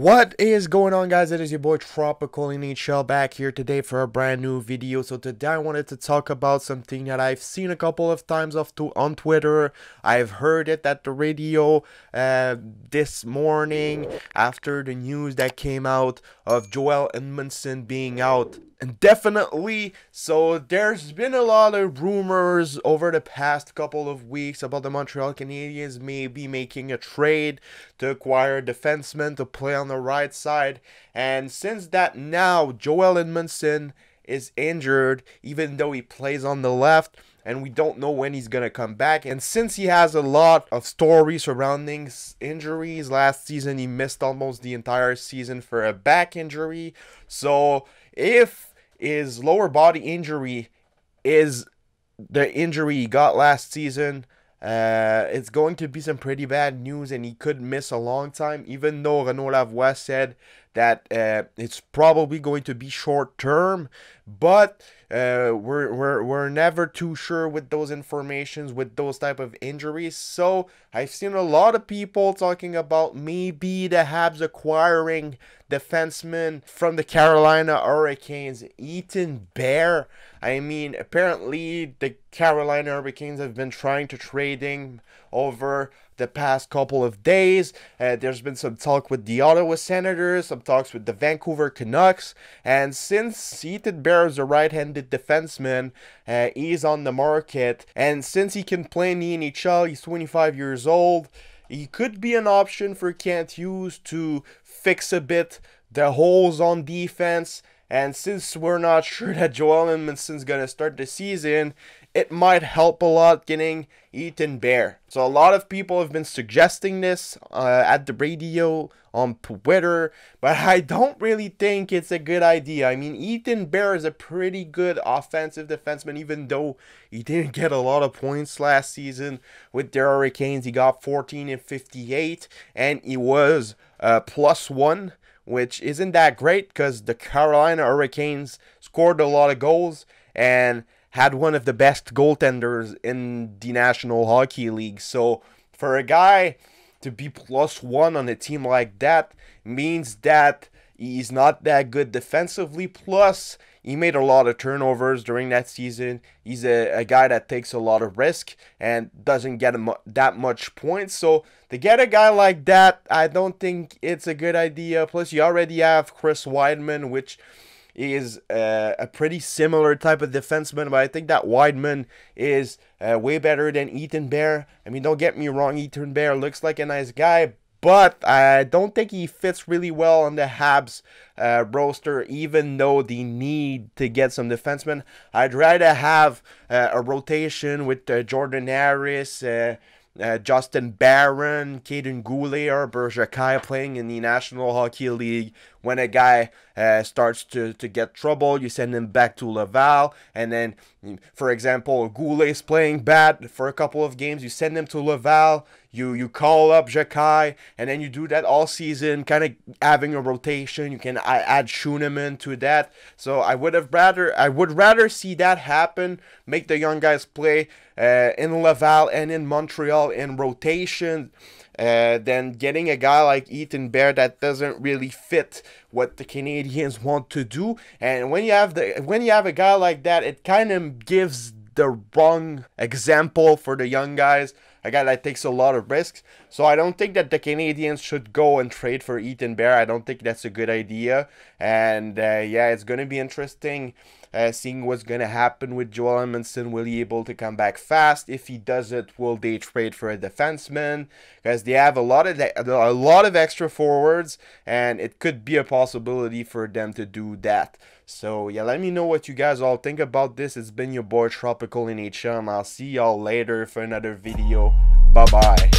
What is going on, guys? It is your boy Tropical NHL back here today for a brand new video. So today I wanted to talk about something that I've seen a couple of times on Twitter. I've heard it at the radio this morning after the news that came out of Joel Edmundson being out indefinitely. So there's been a lot of rumors over the past couple of weeks about the Montreal Canadiens maybe making a trade to acquire defensemen to play on the right side. And since that now Joel Edmundson is injured, even though he plays on the left, and we don't know when he's going to come back. And since he has a lot of stories surrounding injuries, last season he missed almost the entire season for a back injury. So if his lower body injury is the injury he got last season, it's going to be some pretty bad news, and he could miss a long time, even though Renaud Lavoie said that it's probably going to be short term. But we're never too sure with those informations, with those type of injuries. So I've seen a lot of people talking about maybe the Habs acquiring defenseman from the Carolina Hurricanes, Ethan Bear. I mean, apparently the Carolina Hurricanes have been trying to trade him over the past couple of days. There's been some talk with the Ottawa Senators, some talks with the Vancouver Canucks, and since Ethan Bear is a right-handed defenseman, he's on the market, and since he can play in the NHL, he's 25 years old, he could be an option for Kent Hughes to fix a bit the holes on defense. And since we're not sure that Joel Edmundson's going to start the season, it might help a lot getting Ethan Bear. So a lot of people have been suggesting this at the radio, on Twitter, but I don't really think it's a good idea. I mean, Ethan Bear is a pretty good offensive defenseman, even though he didn't get a lot of points last season with the Hurricanes. He got 14 and 58, and he was +1. Which isn't that great because the Carolina Hurricanes scored a lot of goals and had one of the best goaltenders in the National Hockey League. So for a guy to be +1 on a team like that means that he's not that good defensively. Plus, he made a lot of turnovers during that season. He's a guy that takes a lot of risk and doesn't get that much points. So to get a guy like that, I don't think it's a good idea. Plus, you already have Chris Weidman, which is a pretty similar type of defenseman. But I think that Weidman is way better than Ethan Bear. I mean, don't get me wrong, Ethan Bear looks like a nice guy, but I don't think he fits really well on the Habs roster, even though they need to get some defensemen. I'd rather have a rotation with Jordan Harris, Justin Barron, Caden Goulet, or Bergekai playing in the National Hockey League. When a guy starts to get trouble, you send him back to Laval. And then, for example, Goulet's playing bad for a couple of games, you send him to Laval. You call up Jakai, and then you do that all season, kind of having a rotation. You can add Schooneman to that. So I would rather see that happen. Make the young guys play in Laval and in Montreal in rotation, than getting a guy like Ethan Bear that doesn't really fit what the Canadiens want to do. And when you have a guy like that, it kind of gives the wrong example for the young guys. A guy that takes a lot of risks. So I don't think that the Canadiens should go and trade for Ethan Bear. I don't think that's a good idea. And yeah, it's going to be interesting seeing what's going to happen with Joel Edmundson. Will he be able to come back fast? If he doesn't, will they trade for a defenseman? Because they have a lot of extra forwards, and it could be a possibility for them to do that. So yeah, let me know what you guys all think about this. It's been your boy Tropical NHL, and I'll see y'all later for another video. Bye bye.